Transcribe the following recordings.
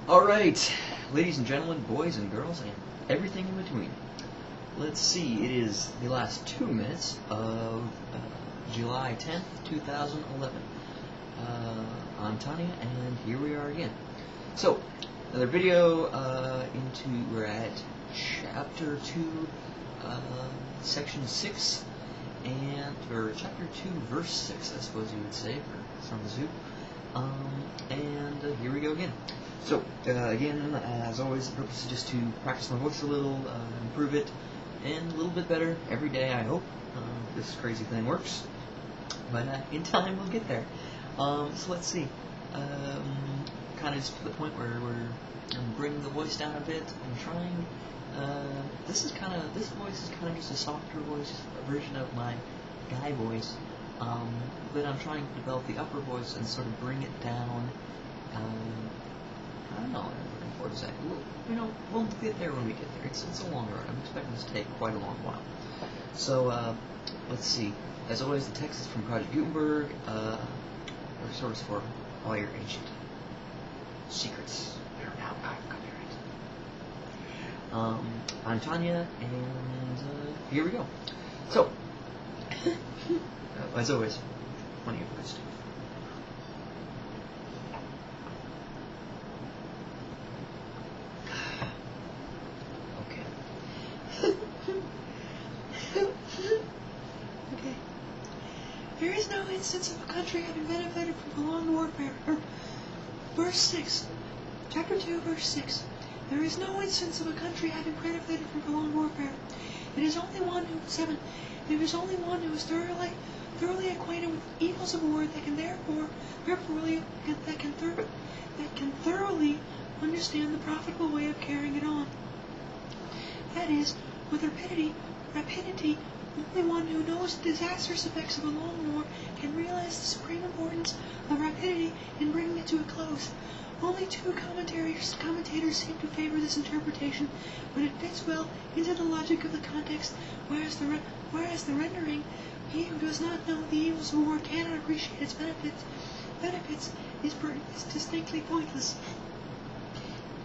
Alright, ladies and gentlemen, boys and girls, and everything in between. Let's see, it is the last 2 minutes of July 10th, 2011. I'm Tanya, and here we are again. So, another video we're at Chapter 2, Section 6, or Chapter 2, Verse 6, I suppose you would say, for Sun Tzu. And here we go again. So, again, as always, the purpose is just to practice my voice a little, improve it, and a little bit better every day, I hope. This crazy thing works, but in time we'll get there. So let's see. Kind of just to the point where we're bringing the voice down a bit. I'm trying. This voice is kind of just a softer voice, a version of my guy voice. But I'm trying to develop the upper voice and sort of bring it down. I don't know what I'm looking for exactly. We'll get there when we get there. It's a long run. I'm expecting this to take quite a long while. So, let's see. As always, the text is from Project Gutenberg, a source for all your ancient secrets that are now out of copyright. I'm Tanya, and here we go. So, as always, plenty of good stuff. Okay. There is no instance of a country having benefited from prolonged warfare. Verse 6. Chapter 2, verse 6. There is no instance of a country having benefited from prolonged warfare. It is only one who is thoroughly acquainted with evils of war that can thoroughly understand the profitable way of carrying it on. That is, with rapidity, only one who knows the disastrous effects of a long war can realize the supreme importance of rapidity in bringing it to a close. Only two commentators seem to favor this interpretation, but it fits well into the logic of the context, whereas the rendering, he who does not know the evils of war cannot appreciate its benefits is distinctly pointless.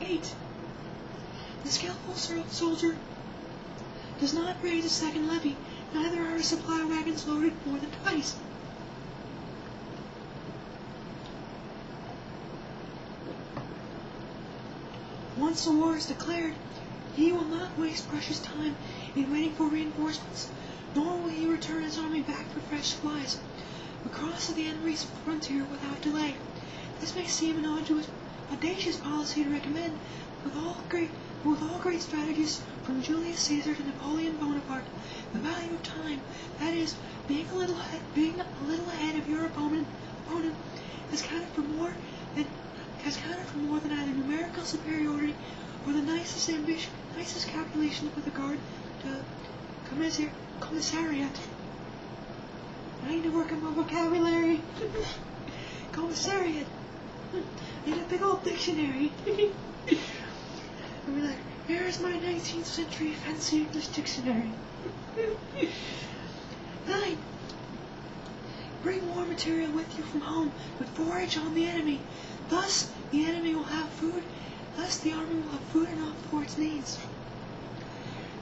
8. The skillful soldier does not raise a second levy, neither are supply wagons loaded more than twice. Once the war is declared, he will not waste precious time in waiting for reinforcements, nor will he return his army back for fresh supplies, but cross the enemy's frontier without delay. This may seem an audacious policy to recommend, with all great strategies from Julius Caesar to Napoleon Bonaparte. The value of time, that is, being a little ahead of your opponent, has counted for more than either numerical superiority or the nicest calculations with regard to commissariat. I need to work on my vocabulary. Commissariat. I need a big old dictionary. I'll be like, here's my 19th century fancy English dictionary. 9. Bring war material with you from home, but forage on the enemy. Thus, the army will have food enough for its needs.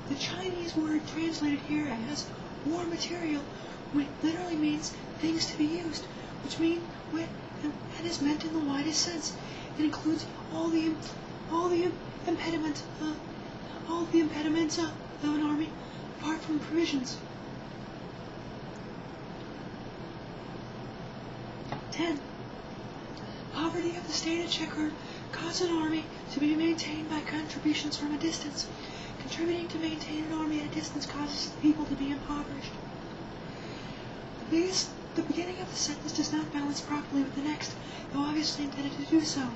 The Chinese word translated here as war material literally means things to be used, and is meant in the widest sense. It includes all the impediments of an army, apart from provisions. 10. Poverty of the state exchequer causes an army to be maintained by contributions from a distance. Contributing to maintain an army at a distance causes the people to be impoverished. The beginning of the sentence does not balance properly with the next, though obviously intended to do so.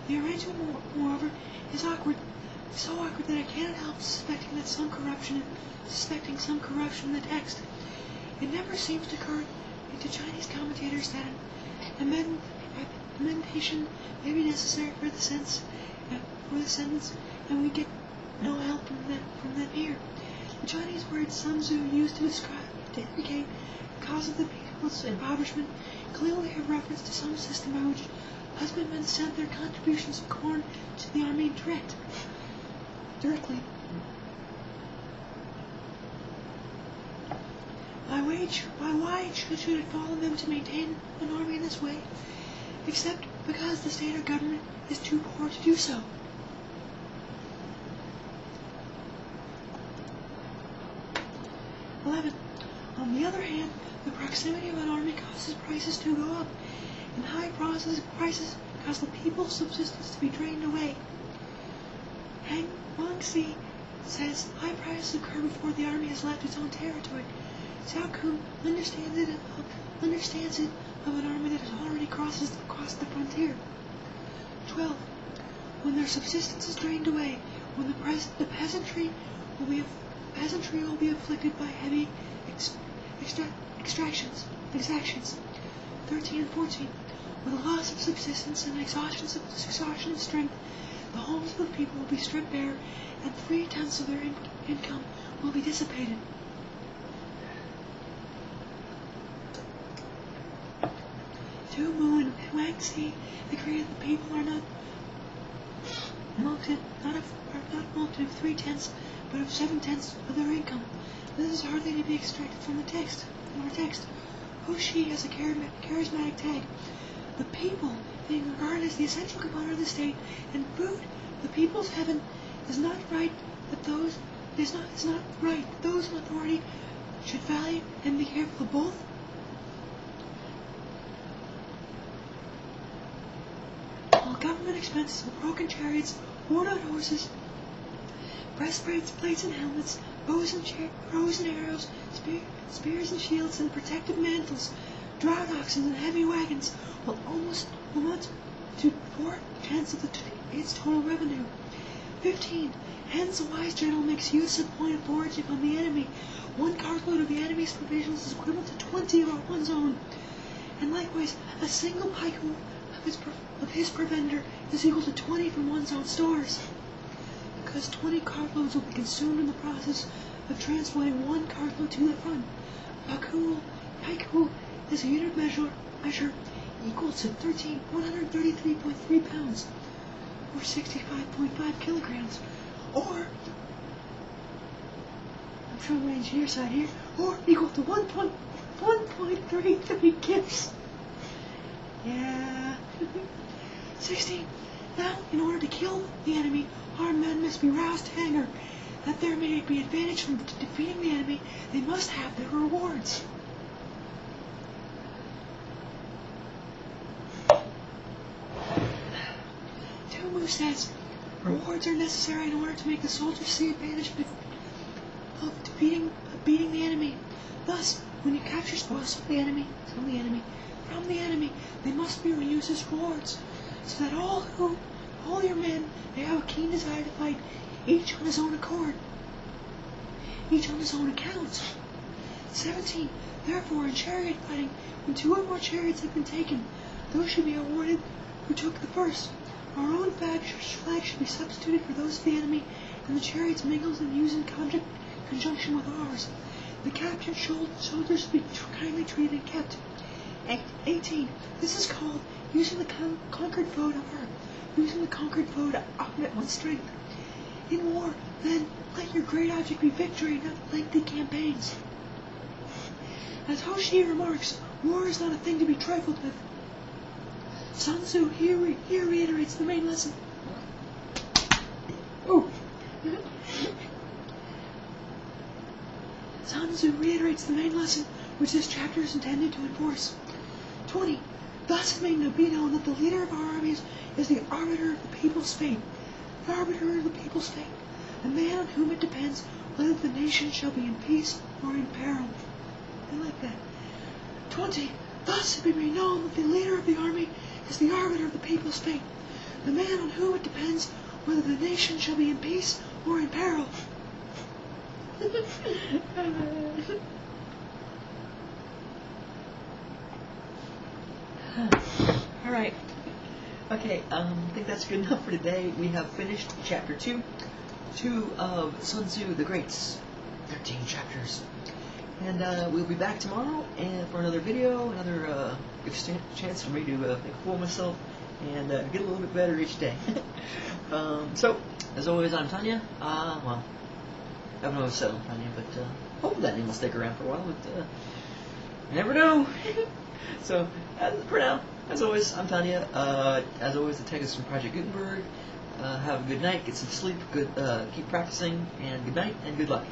The arrangement, moreover, is so awkward that I cannot help suspecting some corruption in the text. It never seems to occur to Chinese commentators that an amendation may be necessary for the sentence, and we get no help from them here. The Chinese word Sun Tzu used to indicate the cause of the people's impoverishment clearly have reference to some system by which husbandmen sent their contributions of corn to the army directly. Why should it fall on them to maintain an army in this way, except because the state or government is too poor to do so? On the other hand, the proximity of an army causes prices to go up, and high prices cause the people's subsistence to be drained away. Wang Xi says high prices occur before the army has left its own territory. Xiao Kun understands it of an army that has already crossed the frontier. 12. When their subsistence is drained away, when the peasantry will be afflicted by heavy exactions. 13 and 14. With the loss of subsistence and exhaustion of strength, the homes of the people will be stripped bare, and 3/10 of their income will be dissipated. Sun Tzu and Wang Xi agree that the people are not mulcted of 3/10, but of 7/10 of their income. This is hardly to be extracted from our text. Ho Shi has a charismatic tag. The people being regarded as the essential component of the state and food, the people's heaven, is not right that those in authority should value and be careful of both. While government expenses for broken chariots, worn-out horses, breastplates, plates and helmets, bows and arrows, spears and shields, and protective mantles, draught oxen and heavy wagons will amount to 4/10 of its total revenue. 15. Hence a wise general makes use of point of foraging on the enemy. 1 cartload of the enemy's provisions is equivalent to 20 of one's own. And likewise, a single pikehoe of his provender is equal to 20 from one's own stores. Because 20 cartloads will be consumed in the process of transporting 1 cartload to the front. Pikehoe is a unit measure equal to 133.3 pounds, or 65.5 kilograms, or, I'm showing my engineer side here, or equal to 1.33 kips. Yeah. 16. Now, in order to kill the enemy, armed men must be roused to anger. That there may be advantage from defeating the enemy, they must have their rewards. Sun Tzu says, rewards are necessary in order to make the soldiers see advantage of beating the enemy. Thus, when you capture spoils from the enemy, they must be reused as rewards, so that all your men may have a keen desire to fight, each on his own accord, each on his own account. 17. Therefore, in chariot fighting, when 2 or more chariots have been taken, those should be awarded who took the first. Our own flag should be substituted for those of the enemy, and the chariots mingled and used in conjunction with ours. The captured soldiers should be kindly treated and kept. 18. This is called using the conquered foe to augment one's strength. In war, then, let your great object be victory, not lengthy campaigns. As Ho Shi remarks, war is not a thing to be trifled with. Sun Tzu here reiterates the main lesson. Sun Tzu reiterates the main lesson which this chapter is intended to enforce. 20. Thus it may be known that the leader of our armies is the arbiter of the people's fate. The arbiter of the people's fate, a man on whom it depends whether the nation shall be in peace or in peril. I like that. 20. Thus it may be known that the leader of the army is the arbiter of the people's fate, the man on whom it depends whether the nation shall be in peace or in peril. Alright. Okay, I think that's good enough for today. We have finished chapter 2 of Sun Tzu the Great's 13 chapters. And we'll be back tomorrow and for another video, another chance for me to make a fool of myself and get a little bit better each day. So, as always, I'm Tanya. Well, I haven't always said I'm Tanya, but hopefully that name will stick around for a while, but you never know. So, for now, as always, I'm Tanya. As always, the tech is from Project Gutenberg. Have a good night, get some sleep, keep practicing, and good night, and good luck.